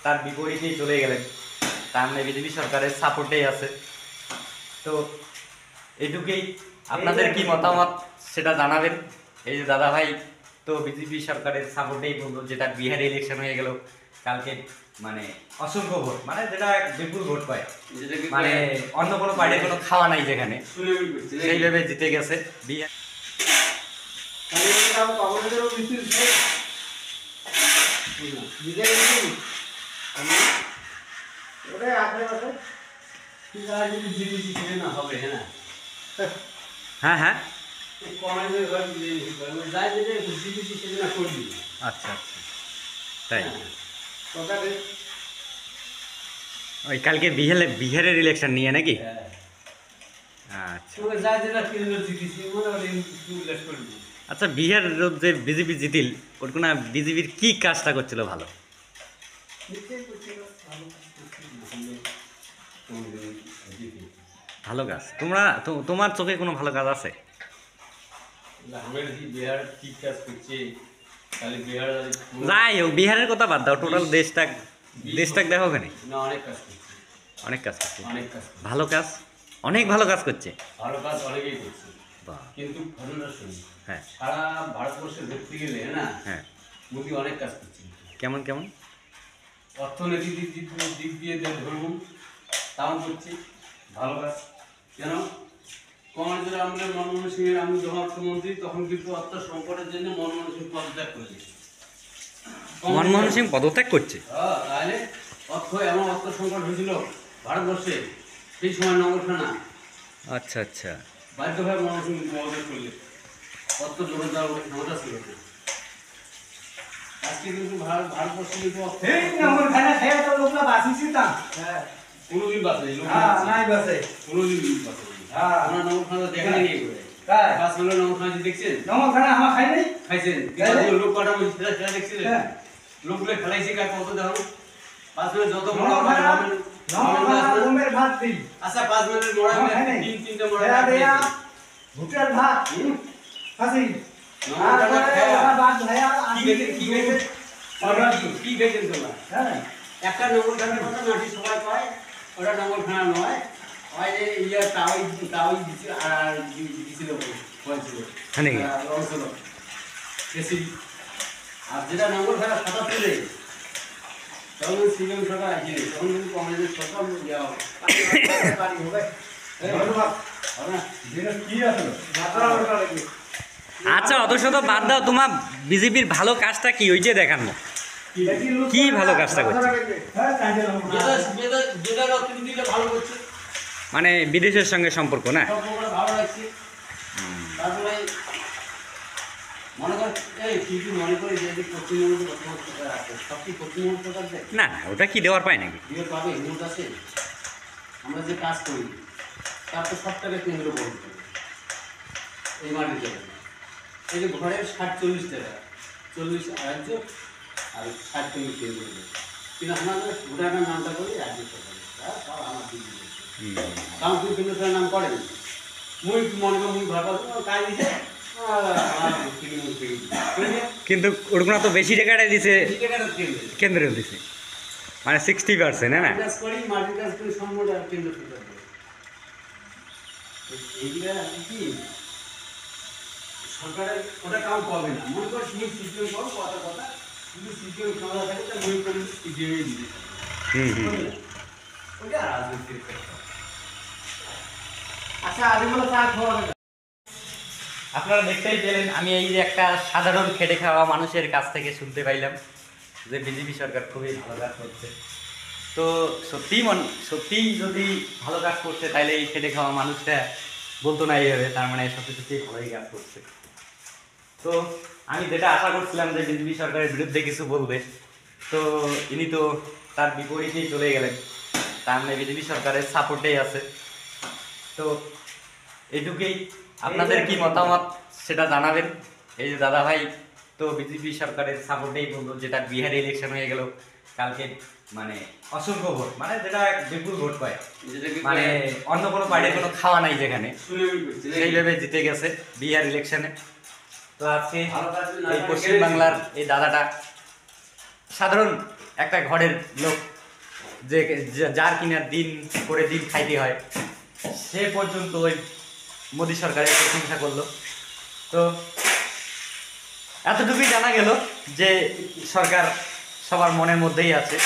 তার বিপরীতেই চলে গেলেন। তার মানে বিজেপি সরকারের সাপোর্টেই আছে। তো এটুকুই, আপনাদের কি মতামত সেটা জানাবেন। এই যে দাদা ভাই তো বিজেপি সরকারের সাপোর্টেই বললো, যেটা বিহারে ইলেকশন হয়ে গেল কালকে, মানে অসংখ্য ভোট, মানে যেটা বিপুল ভোট পায়, মানে অন্য কোনো পার্টির কোনো খাওয়া নাই যেখানে, সেইভাবে জিতে গেছে বিহার। হ্যাঁ হ্যাঁ, আচ্ছা আচ্ছা, তাই ওই কালকে বিহারের ইলেকশন নিয়ে নাকি? আচ্ছা, বিহার যে বিজেপি জিতিল, ওর কোনো বিজেপির কি কাজটা করছিল ভালো? ভালো কাজ তোমরা তোমার চোখে কোনো ভালো কাজ আছে? যাই হোক, বিহারের কথা বাদ দাও, টোটাল দেশটাক দেখো ওখানে অনেক কাজ করছে, ভালো কাজ, অনেক ভালো কাজ করছে। অনেকেই করছে, কিন্তু ঘটনা শুনি, হ্যাঁ, সারা ভারতবর্ষে দেখতে গেলে না, হ্যাঁ, মোদি অনেক কাজ করছে। কেমন কেমন? অর্থনৈতিক দিক দিয়ে ধরুন, তাও করছে ভালো কাজ। কেন কংগ্রেসের আমলে মনমোহন সিংয়ের, আমি যখন অর্থমন্ত্রী তখন কিন্তু অর্থ সংকটের জন্য মনমোহন সিং পদত্যাগ করেছে। মনমোহন সিং পদত্যাগ করছে? তাহলে এমন অর্থ সংকট হয়েছিল ভারতবর্ষে, সেই সময় নগরখানা, আচ্ছা আচ্ছা, বাধ্যভাবে মনমোহন সিং পদত্যাগ করলে অর্থ জোগাড় দেওয়ার ক্ষমতা ছিল না। আজকে কিন্তু ভারতবর্ষে কিন্তু কোনোদিন বাঁচে কোনোদিন বাঁচে আপনার নগরখানা দেখেন নিয়ে করে পাঁচ মিনিট নগরখানা দেখছেন? খাইছেন লোক কটা সেটা দেখছিলেন? লোকগুলো খেলাইছে কাকে কত দেখো 5 মিনিট যত আচ্ছা 5 মিনিট মোড়া তিন তিনটা মোড়া ভুটার ভাত ফাসি কি গেছেন তোমরা? একটা নগরখানার কথা মাটি সবাই পায়, ওটা নগরখানা নয়, হয় যে ইয়ে তাওই দিছিল আর দিছিল হয়েছিল অঞ্চল বেশি। আর যেটা নগরখানা সাদা তুলে তখন সিএম সরকার আসে, তখন কিন্তু কংগ্রেসের সরকার পারি হবে কি আছে। আচ্ছা, অত শত বাদ দাও, তোমার বিজেপির ভালো কাজটা কি ওই যে দেখানো, কি ভালো কাজটা করছে? মানে বিদেশের সঙ্গে সম্পর্ক না? ভালো লাগছে। তারপরে মনে কর মনে করে যে পশ্চিমবঙ্গ আছে, সবটি পশ্চিমবঙ্গ সরকার দেয় না, ওটা কি দেওয়ার পায় নাকি? দিয়ে পাবে নোট আছে। আমরা যে কাজ করি তার তো সব টাকা কেন্দ্র করতে এই মাটিতে। এই যে ঘরের 60-40 টাকা, 40 রাজ্য আর 60 কেন্দ্র, কিন্তু আমাদের ভোটারের নামটা করি রাজ্য সরকার, সব আমার দিদি কারণ তুই কেন্দ্র সরকারের নাম করেন। মুই মনে করি মুই ঘর কাজ দিছে কিন্তু ওরকম তো বেশি টাকাটা দিছে, কেন্দ্র দিছে মানে 60%, হ্যাঁ না? কাজ করি মাটির কাজ করি সম্পূর্ণ কেন্দ্র সরকার। এইগুলা কি সরকারের ওটা কাউ পাবে না, মনে করি তুমি সিপিএম পাবো কথা কিন্তু সিপিএম ক্ষমতা থাকে তা মনে করি সিপিএমই দিতে ওটা রাজনীতির। আচ্ছা আগে বলে চা খাওয়া আপনারা দেখতেই পেলেন, আমি এই যে একটা সাধারণ খেটে খাওয়া মানুষের কাছ থেকে শুনতে পাইলাম যে বিজেপি সরকার খুবই ভালো কাজ করছে। তো সত্যিই যদি ভালো কাজ করছে তাহলে এই খেটে খাওয়া মানুষটা বলতো না এইভাবে, তার মানে সত্যি ভালোই কাজ করছে। তো আমি যেটা আশা করছিলাম যে বিজেপি সরকারের বিরুদ্ধে কিছু বলবে, তো ইনি তো তার বিপরীতেই চলে গেলেন, তার মানে বিজেপি সরকারের সাপোর্টেই আছে। তো এটুকুই, আপনাদের কি মতামত সেটা জানাবেন। এই যে দাদা ভাই তো বিজেপি সরকারের সাপোর্টেই বললো, যেটা বিহারে ইলেকশন হয়ে গেল কালকে, মানে অসংখ্য ভোট, মানে যেটা বিপুল ভোট পায়, মানে অন্য কোনো পার্টির কোনো খাওয়া নাই যেখানে, সেইভাবে জিতে গেছে বিহার ইলেকশনে। তো আজকে এই পশ্চিমবাংলার এই দাদাটা সাধারণ একটা ঘরের লোক যে যার কিনার দিন করে দিন খাইতে হয় সে পর্যন্ত ওই মোদী সরকারের প্রশংসা করলো। তো এতটুকুই জানা গেল যে সরকার সবার মনের মধ্যেই আছে।